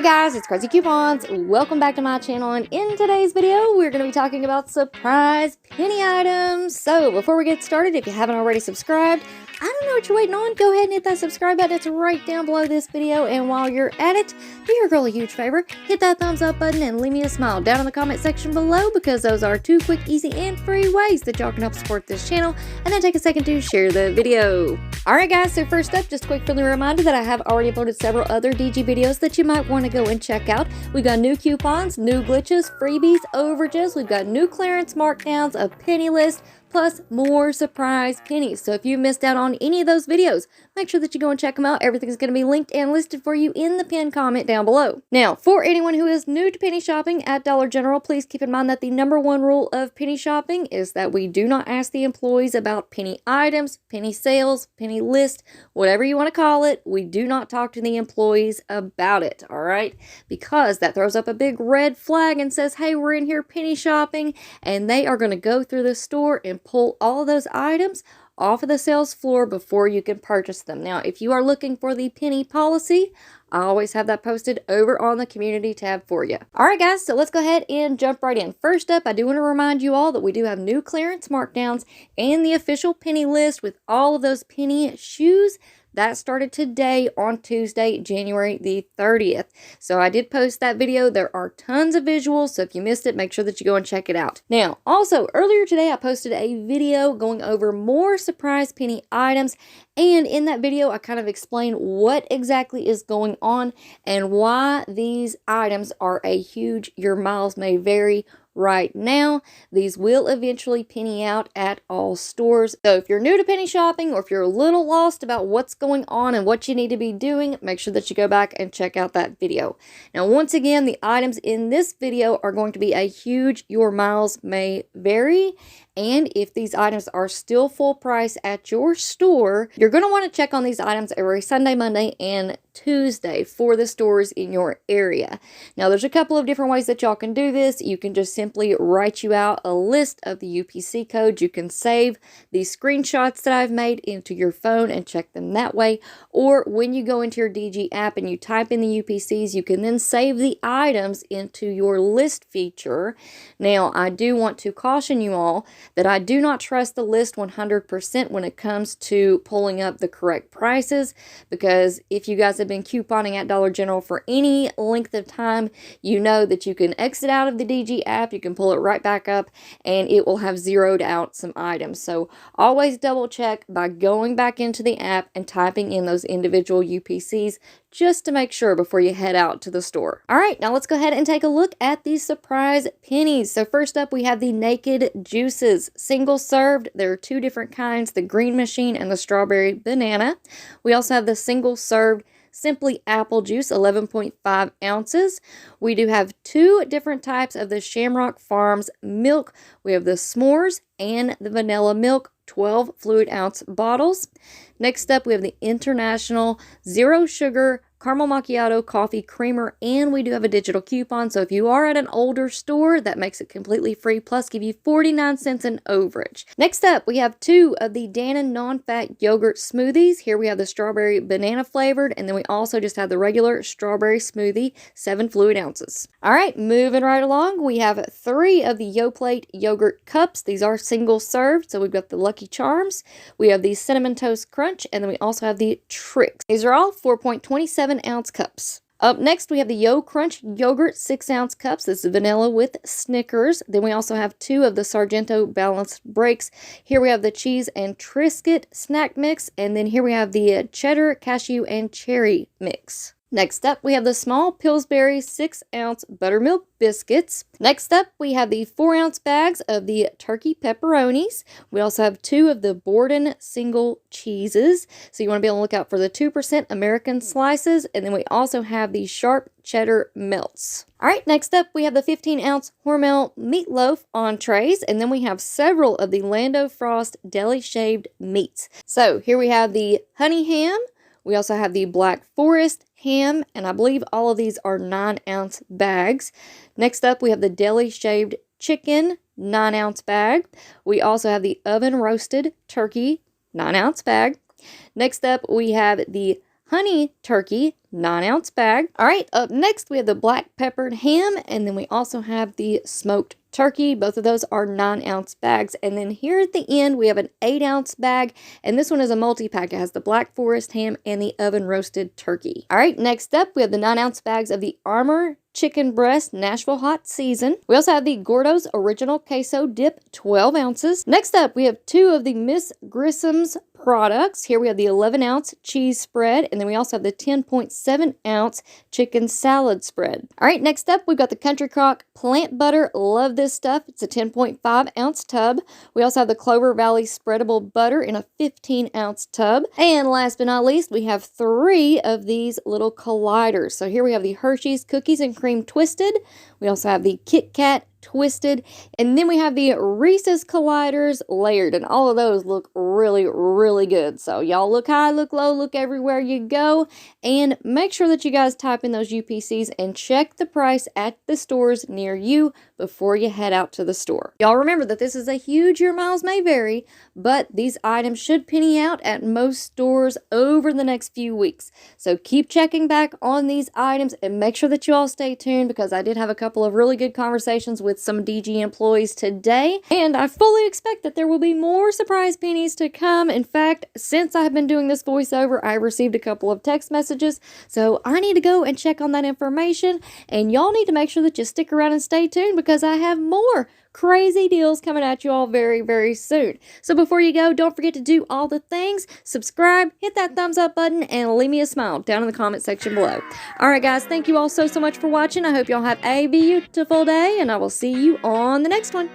Hey guys, it's Craz-E Coupons. Welcome back to my channel, and in today's video, we're going to be talking about surprise penny items. So before we get started, if you haven't already subscribed, I don't know what you're waiting on. Go ahead and hit that subscribe button. It's right down below this video. And while you're at it, do your girl a huge favor. Hit that thumbs up button and leave me a smile down in the comment section below, because those are 2 quick, easy, and free ways that y'all can help support this channel. And then take a second to share the video. Alright guys, so first up, just a quick friendly reminder that I have already uploaded several other DG videos that you might want to go and check out. We've got new coupons, new glitches, freebies, overages. We've got new clearance markdowns, a penny list, plus more surprise pennies. So if you missed out on any of those videos, make sure that you go and check them out. Everything's going to be linked and listed for you in the pinned comment down below. Now, for anyone who is new to penny shopping at Dollar General, please keep in mind that the #1 rule of penny shopping is that we do not ask the employees about penny items, penny sales, penny list, whatever you want to call it. We do not talk to the employees about it, all right? Because that throws up a big red flag and says, hey, we're in here penny shopping, and they are going to go through the store and pull all of those items off of the sales floor before you can purchase them. Now, if you are looking for the penny policy, I always have that posted over on the community tab for you. All right, guys, so let's go ahead and jump right in. First up, I do want to remind you all that we do have new clearance markdowns and the official penny list with all of those penny shoes. That started today on Tuesday, January the 30th. So I did post that video. There are tons of visuals, so if you missed it, make sure that you go and check it out. Now, also, earlier today, I posted a video going over more surprise penny items. And in that video, I kind of explain what exactly is going on and why these items are a huge your miles may vary right now. These will eventually penny out at all stores. So if you're new to penny shopping, or if you're a little lost about what's going on and what you need to be doing, make sure that you go back and check out that video. Now, once again, the items in this video are going to be a huge your miles may vary. And if these items are still full price at your store, you're going to want to check on these items every Sunday, Monday, and Tuesday for the stores in your area. Now, there's a couple of different ways that y'all can do this. You can just simply write you out a list of the UPC codes. You can save these screenshots that I've made into your phone and check them that way. Or when you go into your DG app and you type in the UPCs, you can then save the items into your list feature. Now, I do want to caution you all that I do not trust the list 100% when it comes to pulling up the correct prices, because if you guys have been couponing at Dollar General for any length of time, you know that you can exit out of the DG app, you can pull it right back up, and it will have zeroed out some items. So always double check by going back into the app and typing in those individual UPCs just to make sure before you head out to the store. All right, now let's go ahead and take a look at these surprise pennies. So first up, we have the Naked Juices single served. There are 2 different kinds, the green machine and the strawberry banana. We also have the single served Simply Apple Juice, 11.5 ounces. We do have 2 different types of the Shamrock Farms milk. We have the s'mores and the vanilla milk, 12 fluid ounce bottles. Next up, we have the International Zero Sugar Caramel Macchiato Coffee Creamer, and we do have a digital coupon. So if you are at an older store, that makes it completely free, plus give you 49 cents in overage. Next up, we have 2 of the Dannon non-fat yogurt smoothies. Here we have the strawberry banana flavored, and then we also just have the regular strawberry smoothie, 7 fluid ounces. All right, moving right along, we have 3 of the Yoplait yogurt cups. These are single served, so we've got the Lucky Charms, we have the Cinnamon Toast Crunch, and then we also have the Tricks. These are all 4.27 ounce cups. Up next, we have the Yo Crunch Yogurt 6 ounce cups. This is vanilla with Snickers. Then we also have 2 of the Sargento Balanced Breaks. Here we have the Cheese and Triscuit Snack Mix. And then here we have the Cheddar, Cashew, and Cherry Mix. Next up, we have the small Pillsbury 6 ounce buttermilk biscuits. Next up, we have the 4 ounce bags of the turkey pepperonis. We also have 2 of the Borden single cheeses. So you want to be on the lookout for the 2% American slices. And then we also have the sharp cheddar melts. All right, next up, we have the 15 ounce Hormel meatloaf entrees. And then we have several of the Lando Frost deli shaved meats. So here we have the honey ham. We also have the Black Forest ham, and I believe all of these are 9 ounce bags. Next up, we have the deli shaved chicken 9 ounce bag. We also have the oven roasted turkey 9 ounce bag. Next up, we have the honey turkey 9-ounce bag. All right, up next we have the black peppered ham, and then we also have the smoked turkey. Both of those are 9-ounce bags. And then here at the end, we have an 8-ounce bag, and this one is a multi-pack. It has the Black Forest ham and the oven roasted turkey. All right, next up, we have the 9-ounce bags of the Armour chicken breast Nashville hot season. We also have the Gordo's original queso dip, 12 ounces. Next up, we have 2 of the Miss Grissom's products. Here we have the 11-ounce cheese spread, and then we also have the 10.7-ounce chicken salad spread. All right, next up, we've got the Country Crock plant butter. Love this stuff. It's a 10.5-ounce tub. We also have the Clover Valley spreadable butter in a 15-ounce tub. And last but not least, we have 3 of these little colliders. So here we have the Hershey's Cookies and Cream Twisted. We also have the Kit Kat Twisted, and then we have the Reese's Colliders layered, and all of those look really, really good. So y'all look high, look low, look everywhere you go, and make sure that you guys type in those UPCs and check the price at the stores near you before you head out to the store. Y'all remember that this is a huge, your miles may vary, but these items should penny out at most stores over the next few weeks. So keep checking back on these items and make sure that you all stay tuned, because I did have a couple of really good conversations with some DG employees today, and I fully expect that there will be more surprise pennies to come. In fact, since I've been doing this voiceover, I received a couple of text messages, so I need to go and check on that information, and y'all need to make sure that you stick around and stay tuned, because I have more crazy deals coming at you all very, very soon. So before you go, don't forget to do all the things. Subscribe, hit that thumbs up button, and leave me a smile down in the comment section below. Alright guys, thank you all so much for watching. I hope y'all have a beautiful day, and I will see you on the next one.